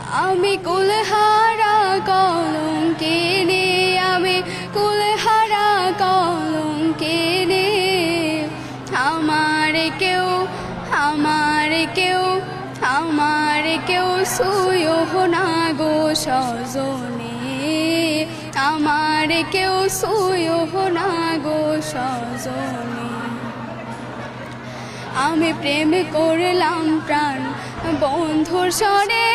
আমি কুলহারা কলঙ্কিনী, আমি কুলহারা কলঙ্কিনী। আমার কেউ আমার কেউ আমার কেউ সুয়ো না গো সজনে, আমার কেউ সুয়ো না গো সজনে। আমি প্রেম করলাম প্রাণ বন্ধুর সনে,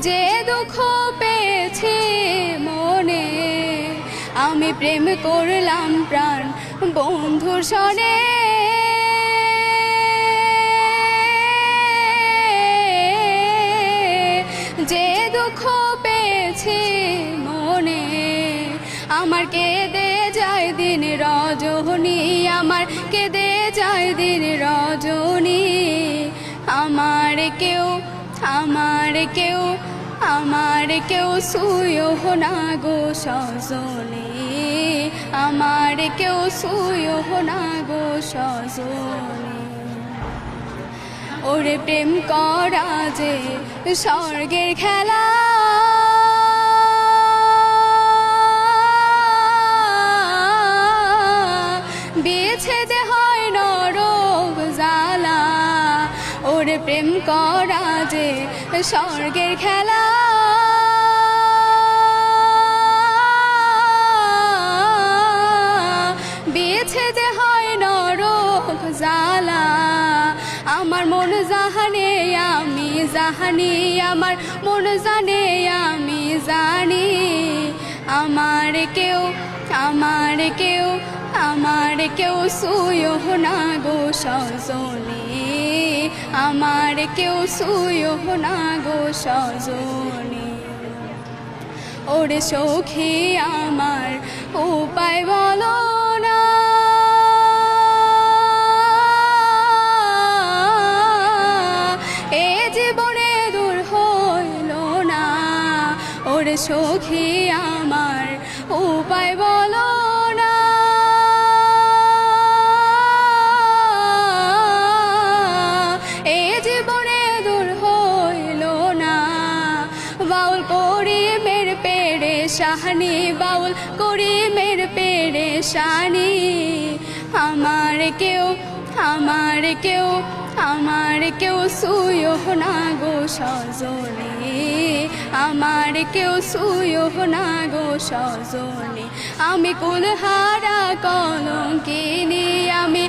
যে দুঃখ পেয়েছি মনে। আমি প্রেম করলাম প্রাণ বন্ধুর সনে, যে দুঃখ পেয়েছি মনে। আমার কেঁদে যায় দিন রজনী, আমার কেঁদে যায় দিন রজনী। আমার কেউ আমার কেউ আমার কেউ সুয়ো না গো সজনে, আমার কেউ সুয়ো না গো সজনে। ওরে প্রেম করা যে স্বর্গের খেলা, বিচ্ছেদে হয় নরক জ্বালা। ওরে প্রেম করা যে স্বর্গের খেলা, বিচ্ছেদে হয় নরক জ্বালা। আমার মন জাহানে আমি জাহানি, আমার মন জানে আমি জানি। আমার কেউ আমার কেউ আমার কেউ সুয়ো না গো সজনে, আমার কেউ সুয়ো না গো সজনে। ওরে সখী আমার উপায় বলো না, এ জীবনে দূর হইল না। ওরে সখী আমার উপায় বলো না, এ জীবনে দূর হইল না। বাউল করি মের পেরেশানি, বাউল করি মের পেরেশানি। আমার কেউ আমার কেউ আমার কেউ সুয়ো না গো সজনে, আমার কেউ সুয়ো না গো সজনে। আমি কুলহারা কলঙ্কিনী, আমি